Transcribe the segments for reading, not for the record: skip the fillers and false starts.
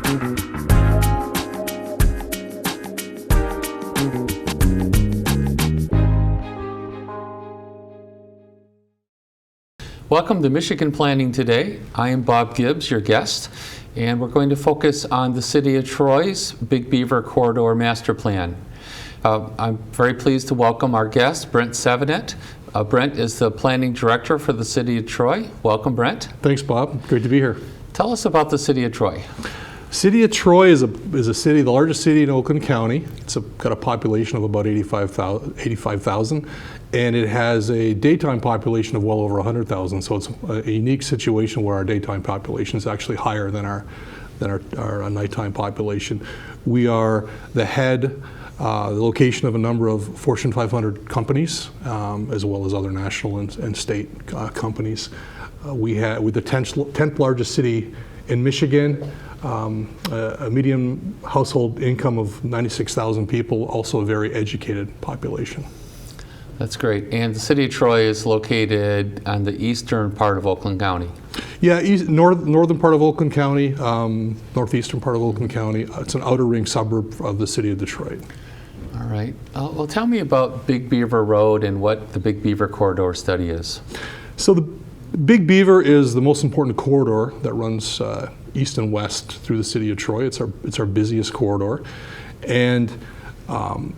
Welcome to Michigan Planning Today. I am Bob Gibbs, your guest, and we're going to focus on the City of Troy's Big Beaver Corridor Master Plan. I'm very pleased to welcome our guest, Brent Savidant. Brent is the Planning Director for the City of Troy. Welcome, Brent. Thanks, Bob. Great to be here. Tell us about the City of Troy. City of Troy is a city, the largest city in Oakland County. It's got a population of about 85,000, and it has a daytime population of well over 100,000. So it's a unique situation where our daytime population is actually higher than our nighttime population. We are the location of a number of Fortune 500 companies, as well as other national and state companies. We're the 10th largest city in Michigan. A median household income of 96,000 people, also a very educated population. That's great. And the City of Troy is located on the eastern part of Oakland County. Yeah, northern part of Oakland County, northeastern part of Oakland County. It's an outer ring suburb of the city of Detroit. All right. Well, tell me about Big Beaver Road and what the Big Beaver Corridor study is. So the Big Beaver is the most important corridor that runs east and west through the city of Troy. It's our busiest corridor, and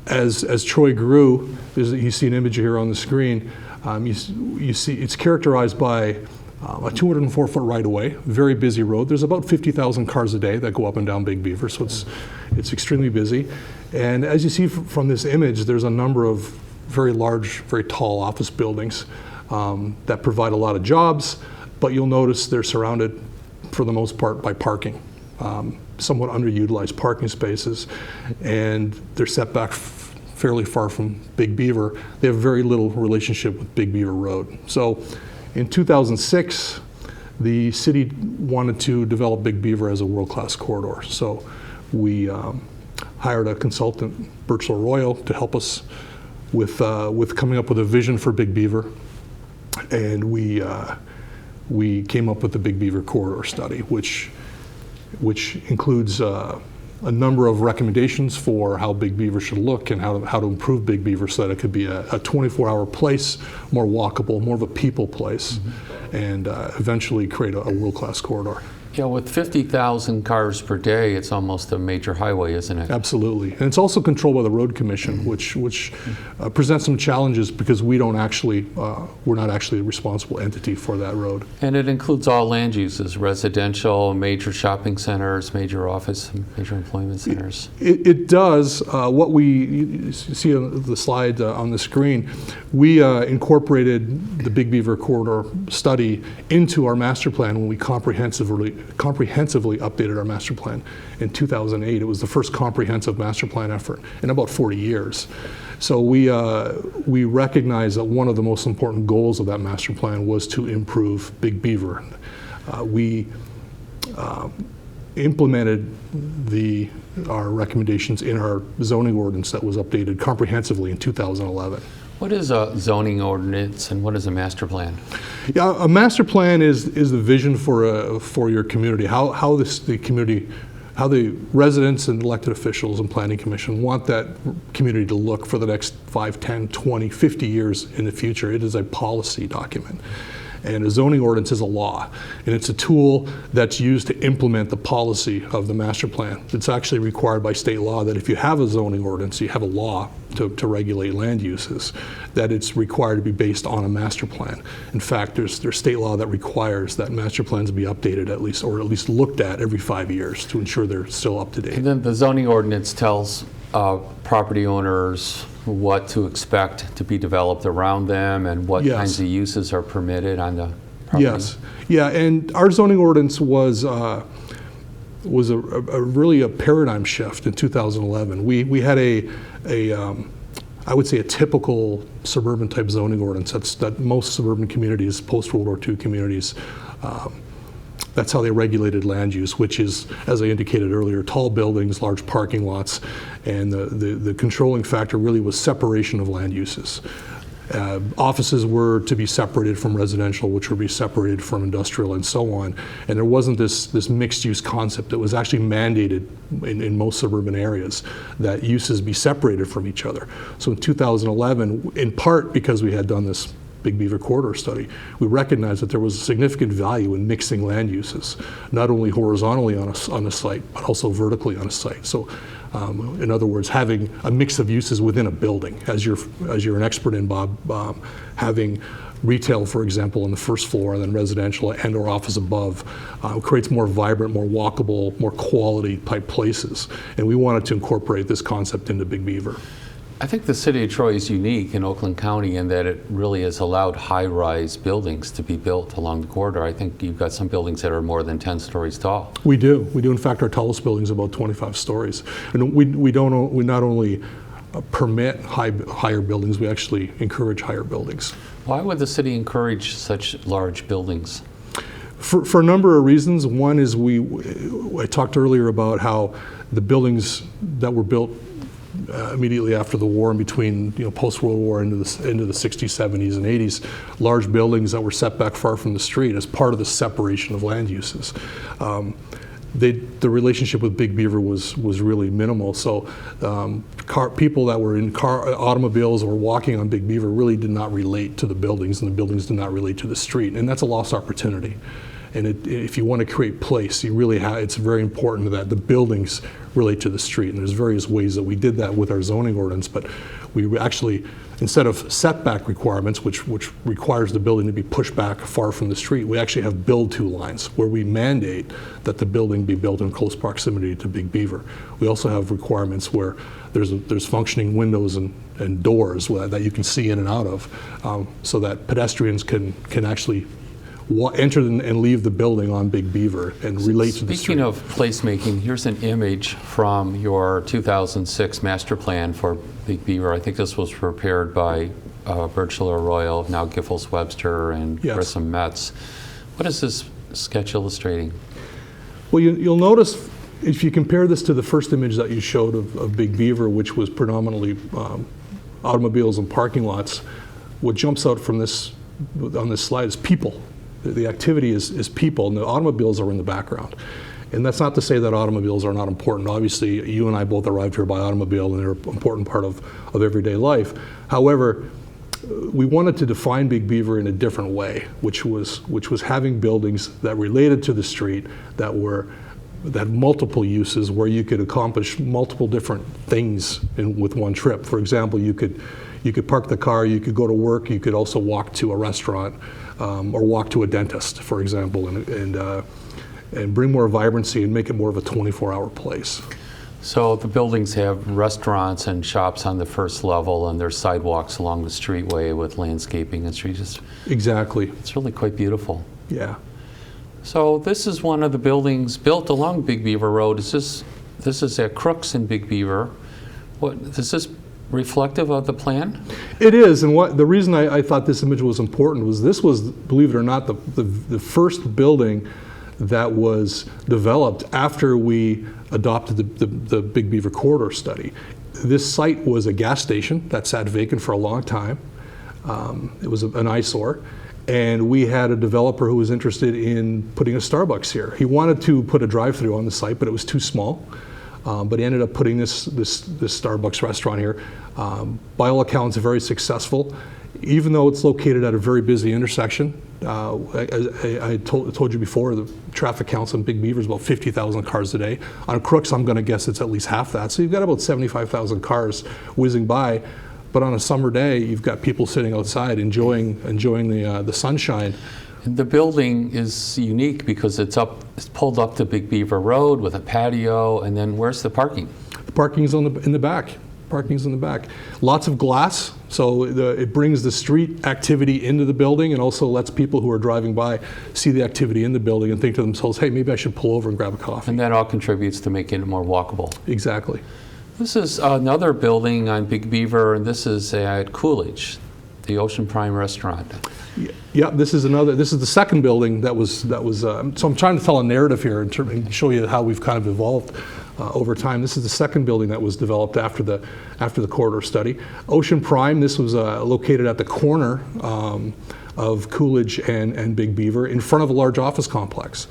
as Troy grew, you see an image here on the screen. You see it's characterized by a 204-foot right-of-way, very busy road. There's about 50,000 cars a day that go up and down Big Beaver, so it's extremely busy. And as you see from this image, there's a number of very large, very tall office buildings that provide a lot of jobs, but you'll notice they're surrounded for the most part by parking, somewhat underutilized parking spaces, and they're set back fairly far from Big Beaver. They have very little relationship with Big Beaver Road. So in 2006, the city wanted to develop Big Beaver as a world-class corridor. So we hired a consultant, Birchall Royal, to help us with coming up with a vision for Big Beaver, and we came up with the Big Beaver Corridor study, which includes a number of recommendations for how Big Beaver should look and how to improve Big Beaver so that it could be a 24-hour place, more walkable, more of a people place, and eventually create a world-class corridor. Yeah, with 50,000 cars per day, it's almost a major highway, isn't it? Absolutely. And it's also controlled by the Road Commission, which presents some challenges because we're not actually the responsible entity for that road. And it includes all land uses, residential, major shopping centers, major office, major employment centers. It does. What you see on the slide on the screen, we incorporated the Big Beaver Corridor study into our master plan when we comprehensively updated our master plan in 2008. It was the first comprehensive master plan effort in about 40 years. So we recognized that one of the most important goals of that master plan was to improve Big Beaver. We implemented our recommendations in our zoning ordinance that was updated comprehensively in 2011. What is a zoning ordinance and what is a master plan? Yeah, a master plan is the vision for your community. How the residents and elected officials and planning commission want that community to look for the next 5, 10, 20, 50 years in the future. It is a policy document. And a zoning ordinance is a law, and it's a tool that's used to implement the policy of the master plan. It's actually required by state law that if you have a zoning ordinance, you have a law to regulate land uses, that it's required to be based on a master plan. In fact, there's state law that requires that master plans be updated at least looked at every 5 years to ensure they're still up to date. And then the zoning ordinance tells property owners what to expect to be developed around them and what kinds of uses are permitted on the property. Yes, yeah, and our zoning ordinance was really a paradigm shift in 2011. We had I would say a typical suburban type zoning ordinance that most suburban communities, post-World War II communities, that's how they regulated land use, which is, as I indicated earlier, tall buildings, large parking lots, and the controlling factor really was separation of land uses. Offices were to be separated from residential, which would be separated from industrial, and so on. And there wasn't this mixed-use concept. It was actually mandated in most suburban areas that uses be separated from each other. So in 2011, in part because we had done this Big Beaver Corridor study, we recognized that there was a significant value in mixing land uses, not only horizontally on a site, but also vertically on a site. So, in other words, having a mix of uses within a building, as you're an expert in, Bob, having retail, for example, on the first floor, and then residential and/or office above, creates more vibrant, more walkable, more quality type places. And we wanted to incorporate this concept into Big Beaver. I think the city of Troy is unique in Oakland County in that it really has allowed high-rise buildings to be built along the corridor. I think you've got some buildings that are more than 10 stories tall. We do. In fact, our tallest building is about 25 stories. And we not only permit higher buildings, we actually encourage higher buildings. Why would the city encourage such large buildings? For a number of reasons. One is I talked earlier about how the buildings that were built immediately after the war and between post-World War into the 60s, 70s, and 80s, large buildings that were set back far from the street as part of the separation of land uses. The relationship with Big Beaver was really minimal. So people that were in automobiles or walking on Big Beaver really did not relate to the buildings, and the buildings did not relate to the street. And that's a lost opportunity. And if you want to create place, it's very important that the buildings relate to the street. And there's various ways that we did that with our zoning ordinance, but we actually, instead of setback requirements, which requires the building to be pushed back far from the street, we actually have build-to lines where we mandate that the building be built in close proximity to Big Beaver. We also have requirements where there's functioning windows and doors that you can see in and out of, so that pedestrians can actually enter and leave the building on Big Beaver and relate to the street. Speaking of placemaking, here's an image from your 2006 master plan for Big Beaver. I think this was prepared by Birchler Royal, now Giffords Webster, and Yes. Grissom Metz. What is this sketch illustrating? Well, you'll notice, if you compare this to the first image that you showed of Big Beaver, which was predominantly automobiles and parking lots, what jumps out from on this slide is people. The activity is people, and the automobiles are in the background. And that's not to say that automobiles are not important. Obviously, you and I both arrived here by automobile, and they're an important part of everyday life. However, we wanted to define Big Beaver in a different way, which was having buildings that related to the street, that had multiple uses, where you could accomplish multiple different things with one trip. For example, you could park the car, you could go to work, you could also walk to a restaurant, or walk to a dentist, for example, and bring more vibrancy and make it more of a 24-hour place. So the buildings have restaurants and shops on the first level, and there's sidewalks along the streetway with landscaping and streets. Exactly. It's really quite beautiful. Yeah. So this is one of the buildings built along Big Beaver Road. This is at Crooks in Big Beaver. Is this reflective of the plan? It is, and the reason I thought this image was important was this was, believe it or not, the first building that was developed after we adopted the Big Beaver Corridor study. This site was a gas station that sat vacant for a long time. It was an eyesore. And we had a developer who was interested in putting a Starbucks here. He wanted to put a drive-through on the site, but it was too small. But he ended up putting this Starbucks restaurant here. By all accounts, very successful. Even though it's located at a very busy intersection, I told you before, the traffic counts on Big Beaver is about 50,000 cars a day. On Crooks, I'm going to guess it's at least half that. So you've got about 75,000 cars whizzing by. But on a summer day, you've got people sitting outside enjoying the sunshine. And the building is unique because it's pulled up to Big Beaver Road with a patio, and then where's the parking? The parking's in the back. Parking's in the back. Lots of glass, so it brings the street activity into the building and also lets people who are driving by see the activity in the building and think to themselves, hey, maybe I should pull over and grab a coffee. And that all contributes to making it more walkable. Exactly. This is another building on Big Beaver, and this is at Coolidge, the Ocean Prime Restaurant. Yeah, this is the second building that was so I'm trying to tell a narrative here and show you how we've kind of evolved. over time. This is the second building that was developed after the corridor study. Ocean Prime, this was located at the corner of Coolidge and Big Beaver in front of a large office complex.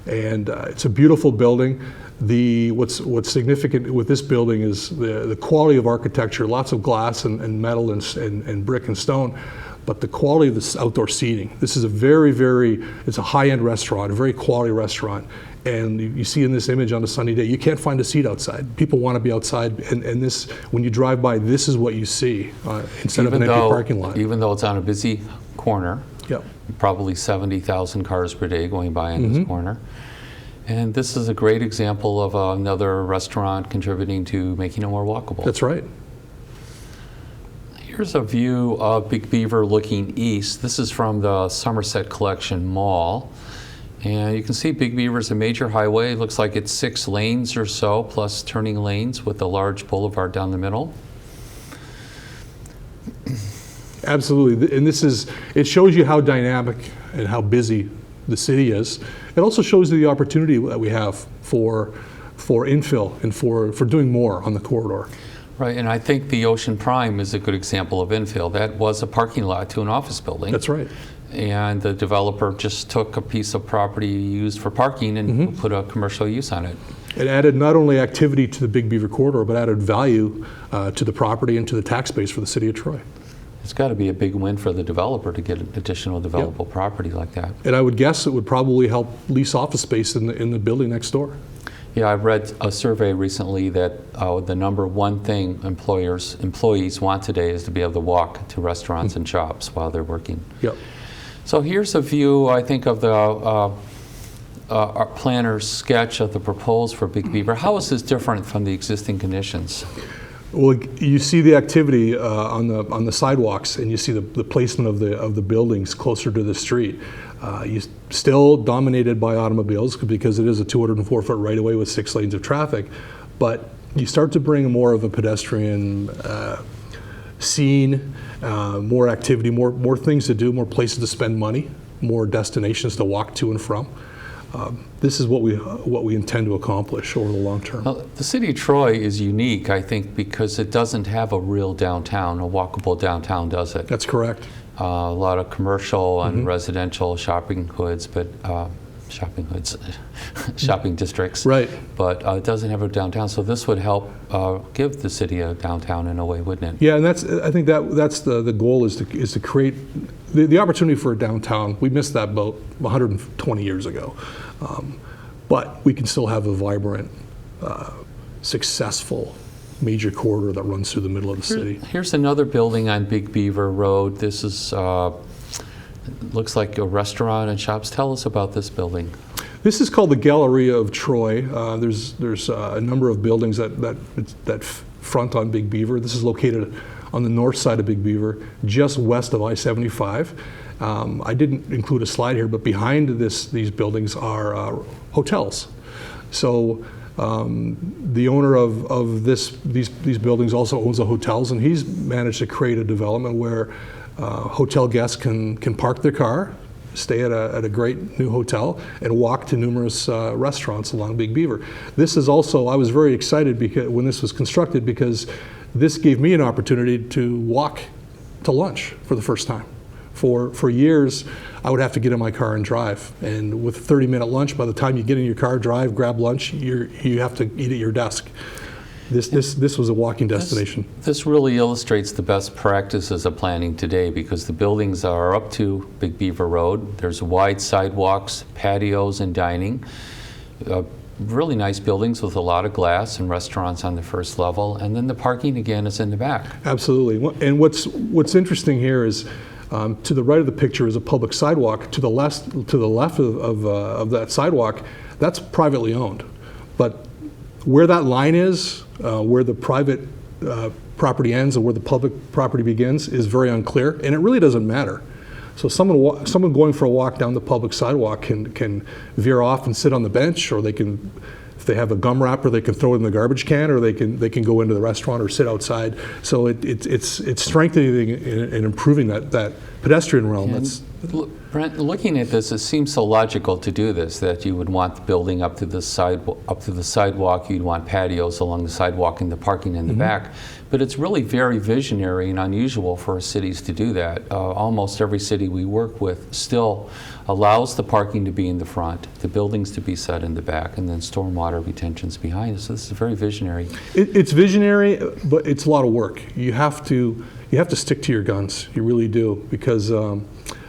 And it's a beautiful building. What's significant with this building is the quality of architecture, lots of glass and metal and brick and stone, but the quality of this outdoor seating. This is it's a high-end restaurant, a very quality restaurant. And you see in this image on a sunny day, you can't find a seat outside. People want to be outside, and this, when you drive by, this is what you see instead of an empty parking lot. Even though it's on a busy corner, yep. Probably 70,000 cars per day going by in this corner. And this is a great example of another restaurant contributing to making it more walkable. That's right. Here's a view of Big Beaver looking east. This is from the Somerset Collection Mall. And you can see Big Beaver is a major highway. It looks like it's 6 lanes or so, plus turning lanes with a large boulevard down the middle. Absolutely. And it shows you how dynamic and how busy the city is. It also shows you the opportunity that we have for infill and for doing more on the corridor. Right, and I think the Ocean Prime is a good example of infill. That was a parking lot to an office building. That's right. And the developer just took a piece of property used for parking and put a commercial use on it. It added not only activity to the Big Beaver Corridor, but added value to the property and to the tax base for the city of Troy. It's got to be a big win for the developer to get additional developable property like that. And I would guess it would probably help lease office space in the building next door. Yeah, I read a survey recently that the number one thing employees want today is to be able to walk to restaurants and shops while they're working. Yep. So here's a view, I think, of the our planner's sketch of the proposed for Big Beaver. How is this different from the existing conditions? Well, you see the activity on the sidewalks, and you see the placement of the buildings closer to the street. You still dominated by automobiles because it is a 204-foot right-of-way with 6 lanes of traffic, but you start to bring more of a pedestrian scene, more activity, more things to do, more places to spend money, more destinations to walk to and from. This is what we intend to accomplish over the long term. Well, the city of Troy is unique, I think, because it doesn't have a real downtown, a walkable downtown, does it? That's correct. A lot of commercial and residential shopping hoods, but shopping districts. Right. But it doesn't have a downtown, so this would help give the city a downtown in a way, wouldn't it? Yeah, and I think that's the goal is to create the opportunity for a downtown. We missed that boat 120 years ago, but we can still have a vibrant, successful major corridor that runs through the middle of the city. Here's another building on Big Beaver Road. This is looks like a restaurant and shops. Tell us about this building. This is called the Galleria of Troy. There's a number of buildings that front on Big Beaver. This is located on the north side of Big Beaver, just west of I-75. I didn't include a slide here, but behind these buildings are hotels. So the owner of these buildings also owns the hotels, and he's managed to create a development where hotel guests can park their car, stay at a great new hotel, and walk to numerous restaurants along Big Beaver. This is also, I was very excited when this was constructed, because this gave me an opportunity to walk to lunch for the first time. For years, I would have to get in my car and drive. And with a 30-minute lunch, by the time you get in your car, drive, grab lunch, you have to eat at your desk. This was a walking destination. This really illustrates the best practices of planning today, because the buildings are up to Big Beaver Road. There's wide sidewalks, patios, and dining. Really nice buildings with a lot of glass and restaurants on the first level. And then the parking, again, is in the back. Absolutely. And what's interesting here is to the right of the picture is a public sidewalk. To the left of that sidewalk, that's privately owned. But where that line is, where the private property ends and where the public property begins, is very unclear, and it really doesn't matter. So someone going for a walk down the public sidewalk can veer off and sit on the bench, or they can, if they have a gum wrapper, they can throw it in the garbage can, or they can go into the restaurant or sit outside. So it's strengthening and improving that pedestrian realm. Brent, looking at this, it seems so logical to do this, that you would want the building up to the sidewalk, you'd want patios along the sidewalk and the parking in the back. But it's really very visionary and unusual for cities to do that. Almost every city we work with still allows the parking to be in the front, the buildings to be set in the back, and then stormwater retention's behind us. So this is very visionary. It's visionary, but it's a lot of work. You have to stick to your guns. You really do, because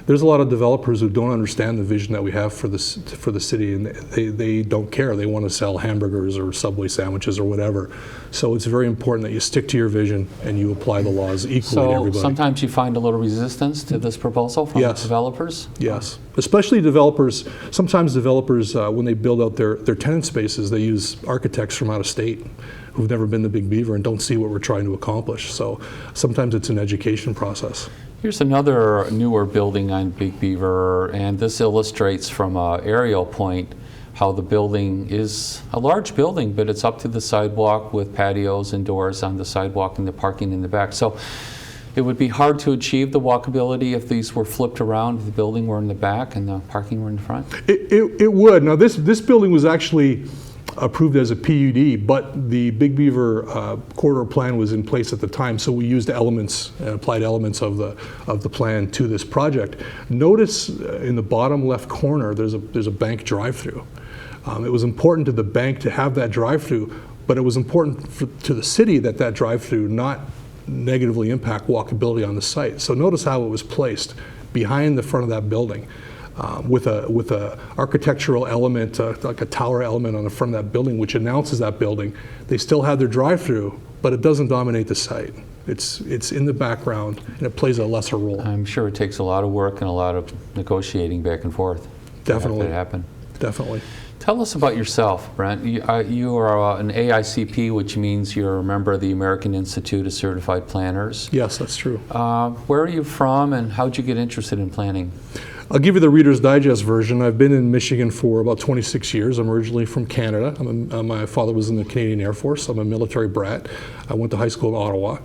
there's a lot of developers who don't understand the vision that we have for the city, and they don't care. They want to sell hamburgers or Subway sandwiches or whatever. So it's very important that you stick to your vision and you apply the laws equally to everybody. So sometimes you find a little resistance to this proposal from developers? Yes, especially developers. Sometimes developers, when they build out their tenant spaces, they use architects from out of state who've never been to Big Beaver and don't see what we're trying to accomplish. So sometimes it's an education process. Here's another newer building on Big Beaver, and this illustrates from an aerial point how the building is a large building, but it's up to the sidewalk with patios and doors on the sidewalk and the parking in the back. So it would be hard to achieve the walkability if these were flipped around, if the building were in the back and the parking were in the front? It would. Now this building was actually approved as a PUD, but the Big Beaver corridor plan was in place at the time, so we used elements and applied elements of the plan to this project. Notice in the bottom left corner there's a bank drive-through. It was important to the bank to have that drive-through, but it was important to the city that drive-through not negatively impact walkability on the site. So notice how it was placed behind the front of that building. With a architectural element, like a tower element on the front of that building, which announces that building. They still have their drive-through, but it doesn't dominate the site. It's in the background, and it plays a lesser role. I'm sure it takes a lot of work and a lot of negotiating back and forth. Definitely. To have that happen. Definitely. Tell us about yourself, Brent. You are an AICP, which means you're a member of the American Institute of Certified Planners. Yes, that's true. Where are you from, and how did you get interested in planning? I'll give you the Reader's Digest version. I've been in Michigan for about 26 years. I'm originally from Canada. My father was in the Canadian Air Force. I'm a military brat. I went to high school in Ottawa.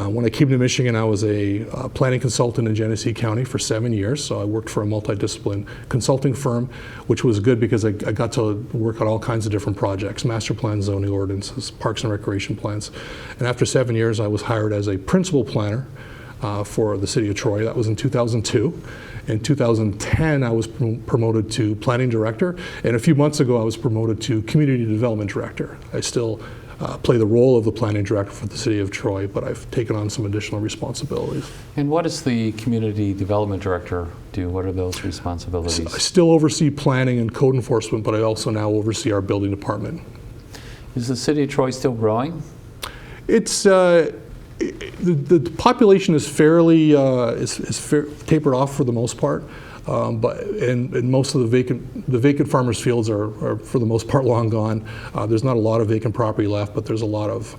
When I came to Michigan, I was a planning consultant in Genesee County for 7 years. So I worked for a multidiscipline consulting firm, which was good because I got to work on all kinds of different projects, master plans, zoning ordinances, parks and recreation plans. And after 7 years, I was hired as a principal planner for the city of Troy. That was in 2002. In 2010, I was promoted to planning director, and a few months ago, I was promoted to community development director. I still play the role of the planning director for the city of Troy, but I've taken on some additional responsibilities. And what does the community development director do? What are those responsibilities? I still oversee planning and code enforcement, but I also now oversee our building department. Is the city of Troy still growing? It's the population is fairly tapered off for the most part, but most of the vacant farmers' fields are for the most part long gone. There's not a lot of vacant property left, but there's a lot of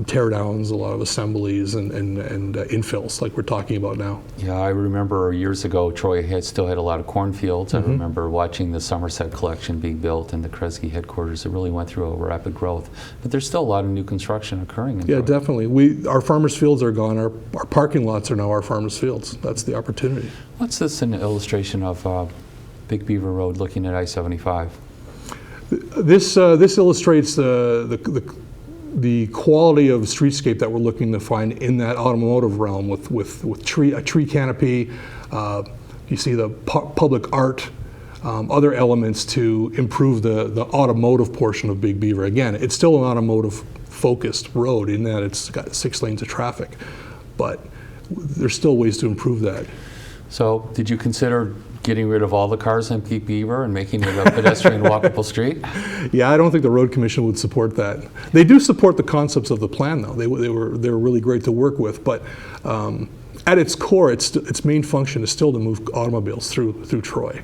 tear downs, a lot of assemblies and infills like we're talking about now. Yeah, I remember years ago Troy still had a lot of cornfields. I remember watching the Somerset collection being built and the Kresge headquarters. It really went through a rapid growth, but there's still a lot of new construction occurring in Troy. Yeah, definitely. Our farmers' fields are gone. Our parking lots are now our farmers' fields. That's the opportunity. What's this an illustration of Big Beaver Road looking at I-75? This illustrates the quality of streetscape that we're looking to find in that automotive realm with a tree canopy. You see the public art, other elements to improve the automotive portion of Big Beaver. Again, it's still an automotive focused road in that it's got 6 lanes of traffic, but there's still ways to improve that. So did you consider getting rid of all the cars on Big Beaver and making it a pedestrian walkable street? Yeah, I don't think the road commission would support that. They do support the concepts of the plan, though. They were really great to work with, but at its core, its main function is still to move automobiles through Troy.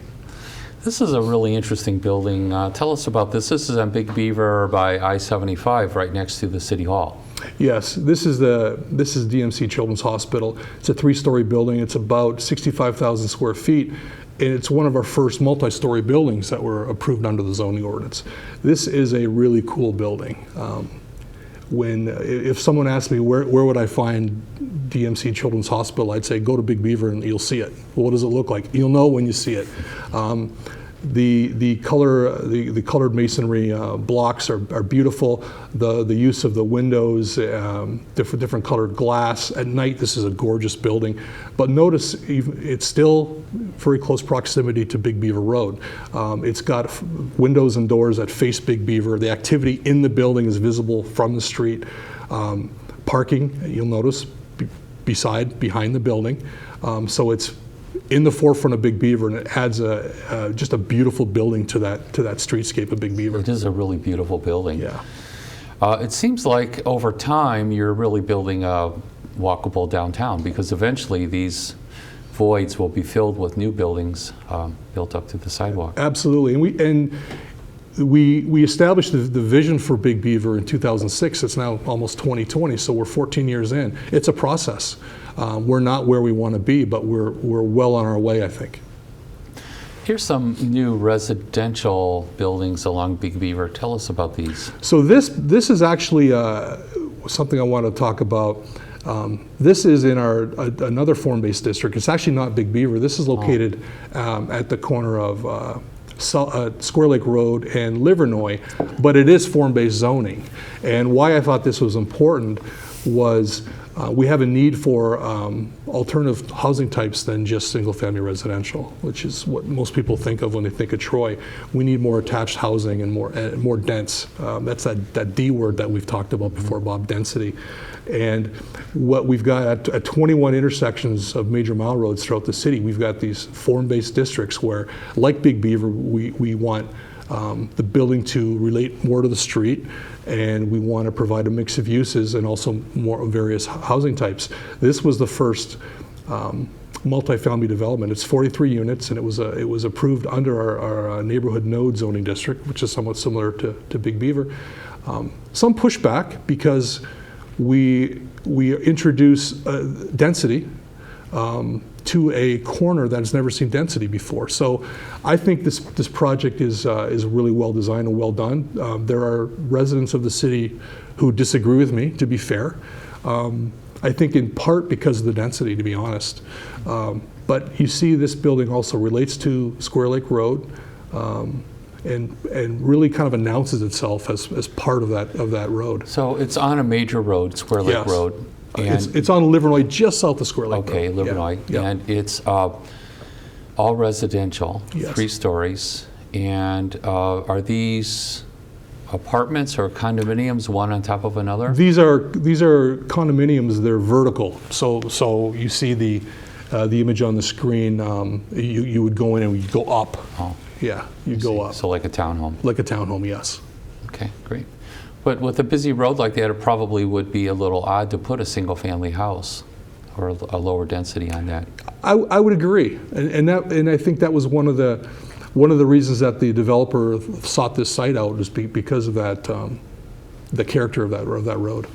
This is a really interesting building. Tell us about this. This is on Big Beaver by I-75, right next to the City Hall. Yes, this is DMC Children's Hospital. It's a 3-story building. It's about 65,000 square feet, and it's one of our first multi-story buildings that were approved under the zoning ordinance. This is a really cool building. if someone asked me where would I find DMC Children's Hospital, I'd say go to Big Beaver and you'll see it. Well, what does it look like? You'll know when you see it. The colored masonry blocks are beautiful. The use of the windows, different colored glass. At night, this is a gorgeous building. But notice it's still very close proximity to Big Beaver Road. It's got windows and doors that face Big Beaver. The activity in the building is visible from the street. Parking, you'll notice, behind the building. So it's in the forefront of Big Beaver, and it adds just a beautiful building to that streetscape of Big Beaver. It is a really beautiful building. Yeah. It seems like over time you're really building a walkable downtown, because eventually these voids will be filled with new buildings built up to the sidewalk. Absolutely, and we established the vision for Big Beaver in 2006. It's now almost 2020, so we're 14 years in. It's a process. We're not where we want to be, but we're well on our way, I think. Here's some new residential buildings along Big Beaver. Tell us about these. So this is actually something I want to talk about. This is in another form-based district. It's actually not Big Beaver. This is located at the corner of Square Lake Road and Livernois, but it is form-based zoning. And why I thought this was important was we have a need for alternative housing types than just single-family residential, which is what most people think of when they think of Troy. We need more attached housing and more dense. That's that D word that we've talked about before, Bob, density. And what we've got at 21 intersections of major mile roads throughout the city, we've got these form-based districts where, like Big Beaver, we want the building to relate more to the street, and we want to provide a mix of uses and also more various housing types. This was the first multifamily development. It's 43 units, and it was approved under our neighborhood node zoning district, which is somewhat similar to Big Beaver. Some pushback because we introduce density to a corner that has never seen density before. So I think this project is really well designed and well done. There are residents of the city who disagree with me, to be fair. I think in part because of the density, to be honest. But you see this building also relates to Square Lake Road and really kind of announces itself as part of that road. So it's on a major road, Square Lake Yes. Road. It's on Livernois, just south of Square Lake Road. Okay, Livernois. Yeah. And it's all residential, Yes. 3 stories. And are these apartments or condominiums, one on top of another? These are condominiums. They're vertical. So you see the image on the screen. You would go in and you go up. Oh, Yeah, you go up so like a townhome. like a townhome. Yes. Okay, great. But with a busy road like that, it probably would be a little odd to put a single-family house or a lower density on that. I would agree, and I think that was one of the reasons that the developer sought this site out, is because of that the character of that road.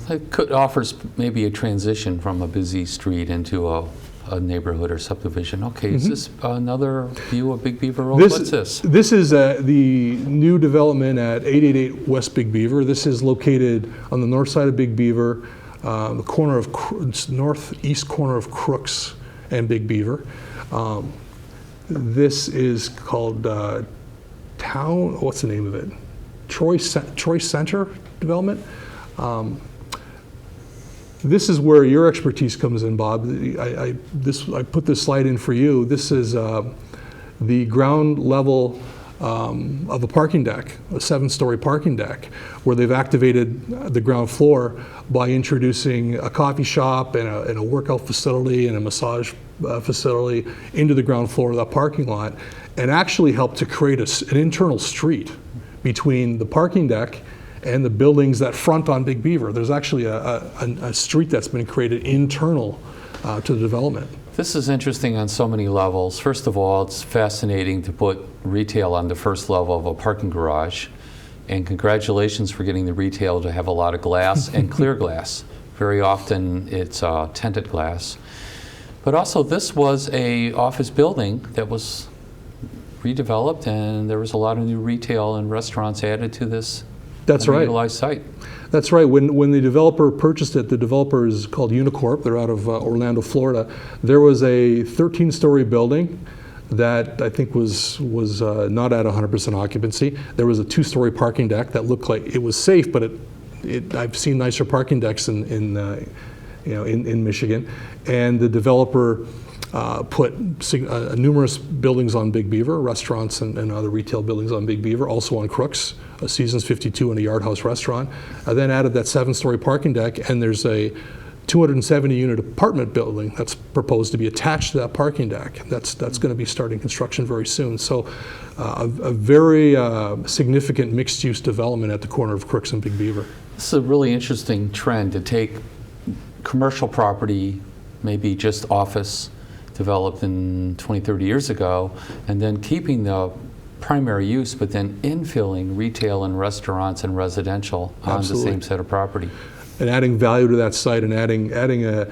It offers maybe a transition from a busy street into a neighborhood or subdivision. Okay, Is this another view of Big Beaver Road? What's this? This is the new development at 888 West Big Beaver. This is located on the north side of Big Beaver, the corner of northeast corner of Crooks and Big Beaver. This is called what's the name of it? Troy Center Development. This is where your expertise comes in, Bob. I put this slide in for you. This is the ground level of a parking deck, a 7-story parking deck, where they've activated the ground floor by introducing a coffee shop and a workout facility and a massage facility into the ground floor of that parking lot, and actually helped to create an internal street between the parking deck and the buildings that front on Big Beaver. There's actually a street that's been created internal to the development. This is interesting on so many levels. First of all, it's fascinating to put retail on the first level of a parking garage. And congratulations for getting the retail to have a lot of glass and clear glass. Very often it's tinted glass. But also this was an office building that was redeveloped, and there was a lot of new retail and restaurants added to this That's right. Utilized site. That's right. When the developer purchased it, the developer is called Unicorp. They're out of Orlando, Florida. There was a 13-story building that I think was not at 100% occupancy. There was a 2-story parking deck that looked like it was safe, but I've seen nicer parking decks in Michigan. And the developer put numerous buildings on Big Beaver, restaurants and other retail buildings on Big Beaver, also on Crooks, a Seasons 52 and a Yard House restaurant. Then added that 7-story parking deck, and there's a 270-unit apartment building that's proposed to be attached to that parking deck. That's going to be starting construction very soon. So a very significant mixed-use development at the corner of Crooks and Big Beaver. This is a really interesting trend to take commercial property, maybe just office, developed in 20, 30 years ago, and then keeping the primary use, but then infilling retail and restaurants and residential on the same set of property. And adding value to that site, and adding a,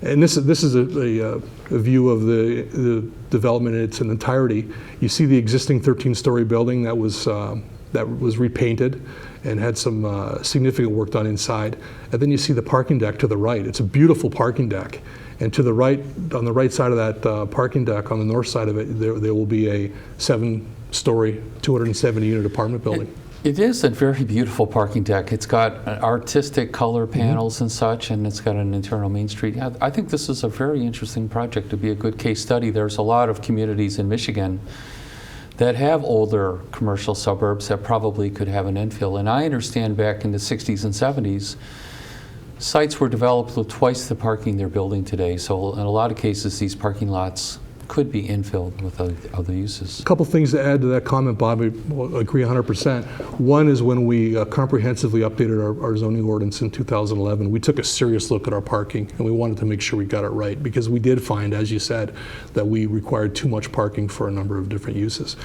and this is a view of the development in its entirety. You see the existing 13-story building that was repainted and had some significant work done inside. And then you see the parking deck to the right. It's a beautiful parking deck. And to the right, on the right side of that parking deck, on the north side of it, there will be a 7-story, 270-unit apartment building. It is a very beautiful parking deck. It's got artistic color panels and such, and it's got an internal main street. Yeah, I think this is a very interesting project to be a good case study. There's a lot of communities in Michigan that have older commercial suburbs that probably could have an infill. And I understand back in the 60s and 70s, sites were developed with twice the parking they're building today. So in a lot of cases, these parking lots could be infilled with other uses. A couple things to add to that comment, Bob. I agree 100%. One is when we comprehensively updated our zoning ordinance in 2011, we took a serious look at our parking, and we wanted to make sure we got it right, because we did find, as you said, that we required too much parking for a number of different uses.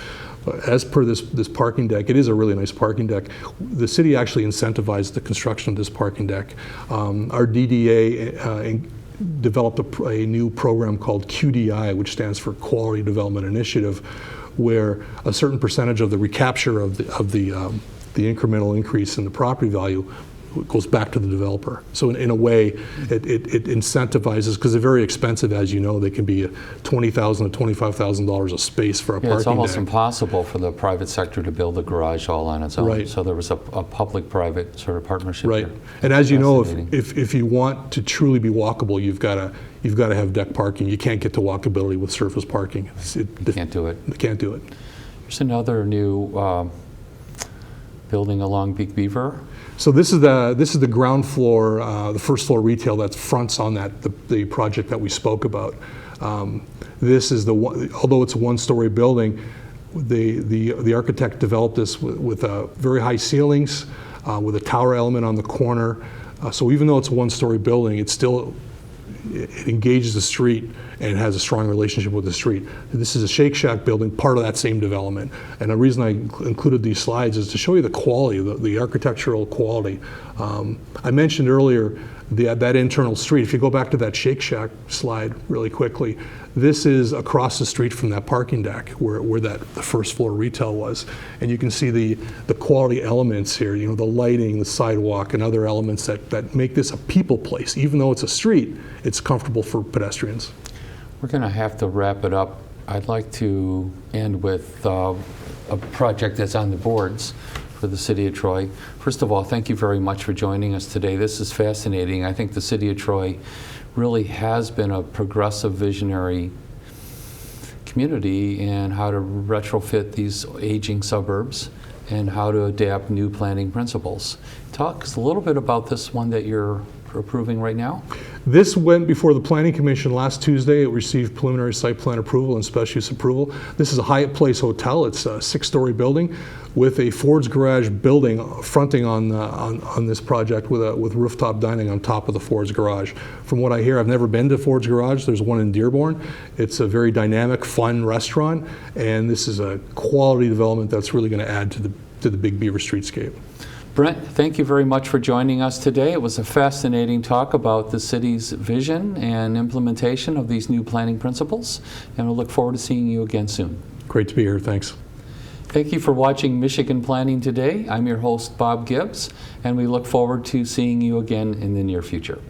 As per this parking deck, it is a really nice parking deck. The city actually incentivized the construction of this parking deck. Our DDA developed a new program called QDI, which stands for Quality Development Initiative, where a certain percentage of the recapture of the incremental increase in the property value goes back to the developer. So in a way, it incentivizes, because they're very expensive, as you know. They can be $20,000 to $25,000 a space for a parking deck. It's almost impossible for the private sector to build a garage all on its own. Right. So there was a public-private sort of partnership Right. here. And as you know, if you want to truly be walkable, you've got to have deck parking. You can't get to walkability with surface parking. You can't do it. You can't do it. There's another new building along Big Beaver. So this is the ground floor, the first floor retail that fronts on the project that we spoke about. This is although it's a 1-story building, the architect developed this with very high ceilings, with a tower element on the corner. So even though it's a 1-story building, it engages the street and has a strong relationship with the street. This is a Shake Shack building, part of that same development. And the reason I included these slides is to show you the quality, the architectural quality. I mentioned earlier that internal street. If you go back to that Shake Shack slide really quickly, this is across the street from that parking deck where the first floor retail was. And you can see the quality elements here, the lighting, the sidewalk, and other elements that make this a people place. Even though it's a street, it's comfortable for pedestrians. We're going to have to wrap it up. I'd like to end with a project that's on the boards for the City of Troy. First of all, thank you very much for joining us today. This is fascinating. I think the City of Troy really has been a progressive, visionary community in how to retrofit these aging suburbs and how to adapt new planning principles. Talk us a little bit about this one that you're approving right now. This went before the Planning Commission last Tuesday. It received preliminary site plan approval and special use approval. This is a Hyatt Place Hotel. It's a 6-story building with a Ford's Garage building fronting on this project with rooftop dining on top of the Ford's Garage. From what I hear, I've never been to Ford's Garage. There's one in Dearborn. It's a very dynamic, fun restaurant, and this is a quality development that's really going to add to the Big Beaver streetscape. Brent, thank you very much for joining us today. It was a fascinating talk about the city's vision and implementation of these new planning principles, and we'll look forward to seeing you again soon. Great to be here. Thanks. Thank you for watching Michigan Planning Today. I'm your host, Bob Gibbs, and we look forward to seeing you again in the near future.